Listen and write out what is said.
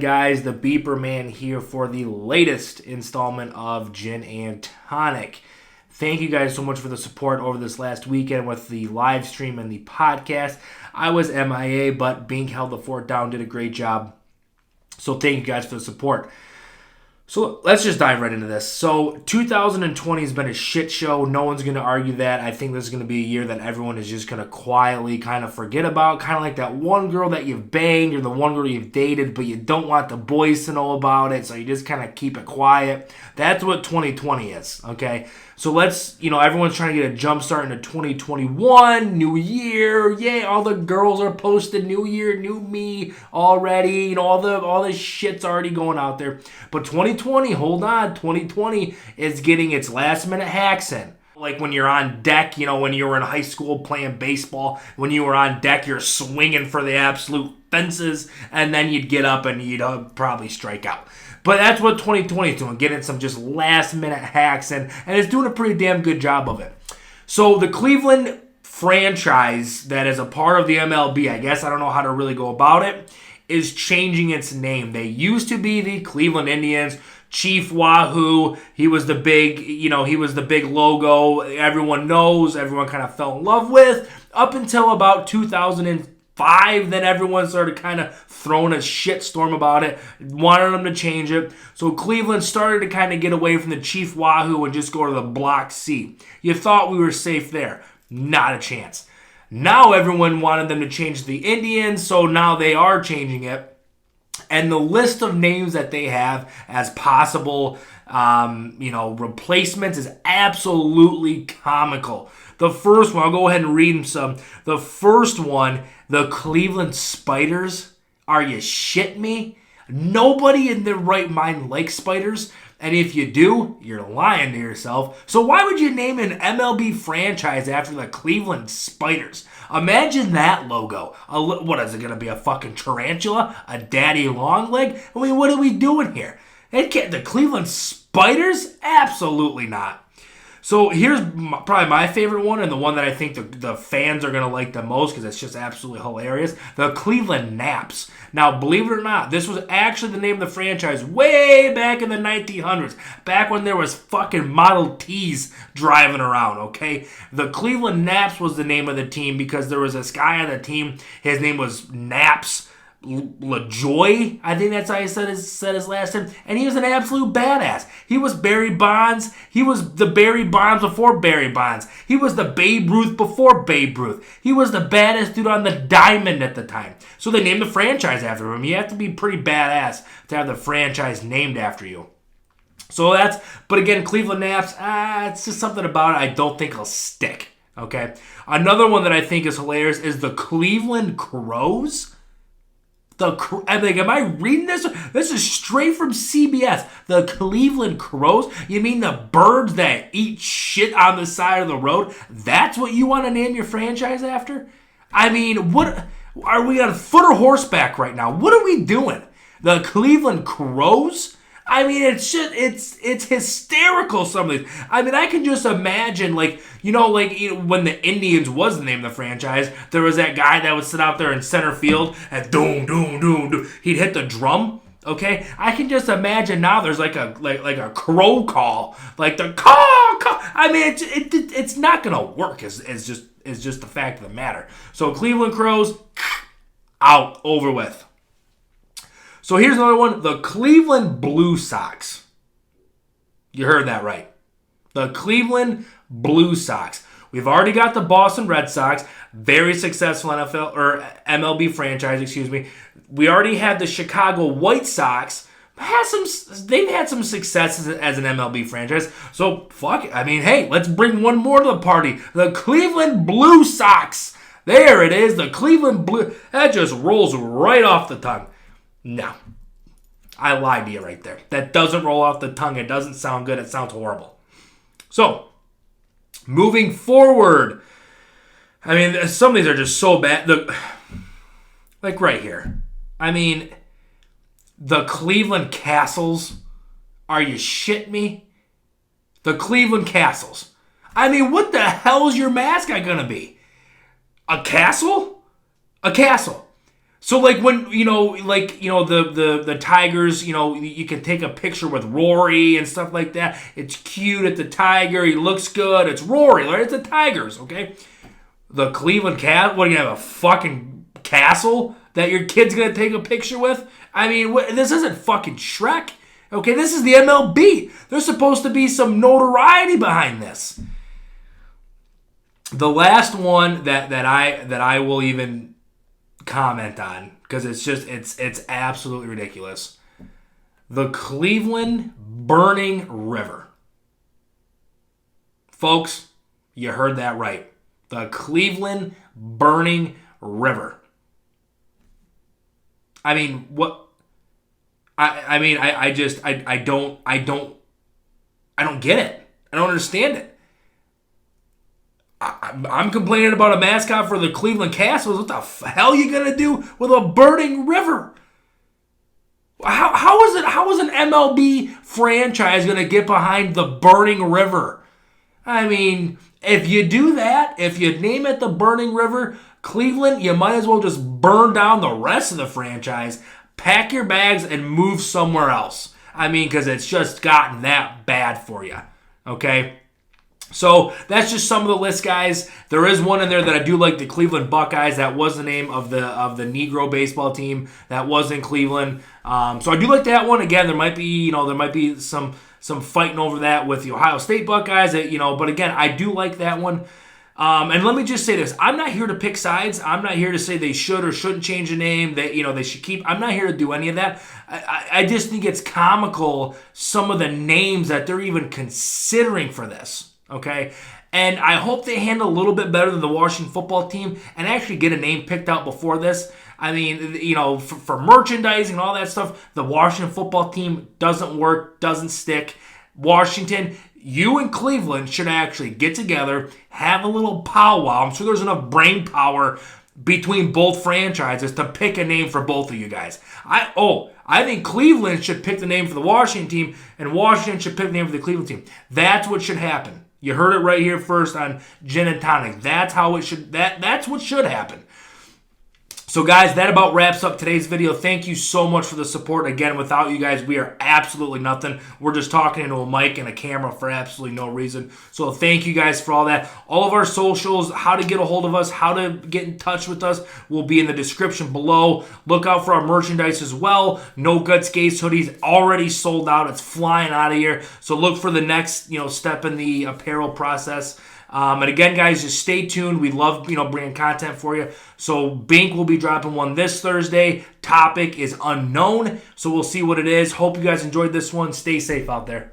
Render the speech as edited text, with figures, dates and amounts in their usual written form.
guys? The Beeperman here for the latest installment of Gin and Tonic. Thank you guys so much for the support over this last weekend with the live stream and the podcast. I was MIA, but Bink held the fort down, did a great job. So thank you guys for the support. So let's just dive right into this. So 2020 has been a shit show. No one's going to argue that. I think this is going to be a year that everyone is just going to quietly kind of forget about. Kind of like that one girl that you've banged or the one girl you've dated, but you don't want the boys to know about it. So you just kind of keep it quiet. That's what 2020 is, okay? So let's, everyone's trying to get a jump start into 2021, new year. Yay, all the girls are posted new year, new me already. All the shit's already going out there. But 2020, hold on, 2020 is getting its last minute hacks in. Like when you're on deck, when you were in high school playing baseball, when you were on deck, you're swinging for the absolute fences, and then you'd get up and you'd probably strike out. But that's what 2020 is doing, getting some just last-minute hacks, and it's doing a pretty damn good job of it. So the Cleveland franchise that is a part of the MLB, I guess I don't know how to really go about it, is changing its name. They used to be the Cleveland Indians. Chief Wahoo, he was the big logo everyone knows, everyone kind of fell in love with, up until about 2005, then everyone started kind of throwing a shitstorm about it, wanted them to change it. So Cleveland started to kind of get away from the Chief Wahoo and just go to the Block C. You thought we were safe there. Not a chance. Now everyone wanted them to change the Indians, so now they are changing it. And the list of names that they have as possible, replacements is absolutely comical. The first one, I'll go ahead and read them some. The first one, the Cleveland Spiders. Are you shitting me? Nobody in their right mind likes spiders. And if you do, you're lying to yourself. So why would you name an MLB franchise after the Cleveland Spiders? Imagine that logo. What is it going to be, a fucking tarantula? A daddy long leg? I mean, what are we doing here? The Cleveland Spiders? Absolutely not. So here's probably my favorite one, and the one that I think the fans are going to like the most because it's just absolutely hilarious. The Cleveland Naps. Now, believe it or not, this was actually the name of the franchise way back in the 1900s, back when there was fucking Model Ts driving around, okay? The Cleveland Naps was the name of the team because there was this guy on the team. His name was Naps LaJoy, I think that's how he said his last name, and he was an absolute badass. He was Barry Bonds. He was the Barry Bonds before Barry Bonds. He was the Babe Ruth before Babe Ruth. He was the baddest dude on the diamond at the time. So they named the franchise after him. You have to be pretty badass to have the franchise named after you. So but again, Cleveland Naps, it's just something about it I don't think will stick, okay? Another one that I think is hilarious is the Cleveland Crows. Am I reading this? This is straight from CBS. The Cleveland Crows? You mean the birds that eat shit on the side of the road? That's what you want to name your franchise after? I mean, what are we on foot or horseback right now? What are we doing? The Cleveland Crows? I mean, it's hysterical, some of these. I mean, I can just imagine, when the Indians was the name of the franchise, there was that guy that would sit out there in center field and doom, doom, doom, doom. He'd hit the drum, okay? I can just imagine now there's like a crow call, like the call. I mean, it's not going to work, is just the fact of the matter. So Cleveland Crows, out, over with. So here's another one, the Cleveland Blue Sox. You heard that right. The Cleveland Blue Sox. We've already got the Boston Red Sox, very successful NFL or MLB franchise, excuse me. We already had the Chicago White Sox. They've had some successes as an MLB franchise. So fuck it. I mean, hey, let's bring one more to the party. The Cleveland Blue Sox. There it is, the Cleveland Blue. That just rolls right off the tongue. No. I lied to you right there. That doesn't roll off the tongue. It doesn't sound good. It sounds horrible. So, moving forward. I mean, some of these are just so bad. Like right here. I mean, the Cleveland Castles. Are you shitting me? The Cleveland Castles. I mean, what the hell is your mascot going to be? A castle? A castle. So like when the Tigers, you can take a picture with Rory and stuff like that. It's cute at the Tiger. He looks good. It's Rory, right? It's the Tigers, okay? The Cleveland Cat. What, are you gonna have a fucking castle that your kid's gonna take a picture with? I mean, this isn't fucking Shrek, okay? This is the MLB. There's supposed to be some notoriety behind this. The last one that I will even comment on, because it's absolutely ridiculous. The Cleveland Burning River. Folks, you heard that right. The Cleveland Burning River. I mean, what? I don't get it. I don't understand it. I'm complaining about a mascot for the Cleveland Castles. What the hell are you gonna do with a burning river? How is an MLB franchise gonna get behind the burning river? I mean, if you do that, if you name it the Burning River, Cleveland, you might as well just burn down the rest of the franchise, pack your bags, and move somewhere else. I mean, because it's just gotten that bad for you. Okay? So that's just some of the list, guys. There is one in there that I do like, the Cleveland Buckeyes. That was the name of the Negro baseball team that was in Cleveland. So I do like that one. Again, there might be some fighting over that with the Ohio State Buckeyes. But again, I do like that one. And let me just say this: I'm not here to pick sides. I'm not here to say they should or shouldn't change the name. That they should keep. I'm not here to do any of that. I just think it's comical, some of the names that they're even considering for this. Okay, and I hope they handle a little bit better than the Washington football team and actually get a name picked out before this. I mean, for merchandising and all that stuff, the Washington football team doesn't work, doesn't stick. Washington, you and Cleveland should actually get together, have a little powwow. I'm sure there's enough brain power between both franchises to pick a name for both of you guys. I think Cleveland should pick the name for the Washington team, and Washington should pick the name for the Cleveland team. That's what should happen. You heard it right here first on Gin and Tonic. That's how it should. That's what should happen. So, guys, that about wraps up today's video. Thank you so much for the support. Again, without you guys, we are absolutely nothing. We're just talking into a mic and a camera for absolutely no reason. So, thank you guys for all that. All of our socials, how to get a hold of us, how to get in touch with us, will be in the description below. Look out for our merchandise as well. No Guts Gates hoodies already sold out. It's flying out of here. So, look for the next step in the apparel process. And again, guys, just stay tuned. We love, bringing content for you. So Bink will be dropping one this Thursday. Topic is unknown, so we'll see what it is. Hope you guys enjoyed this one. Stay safe out there.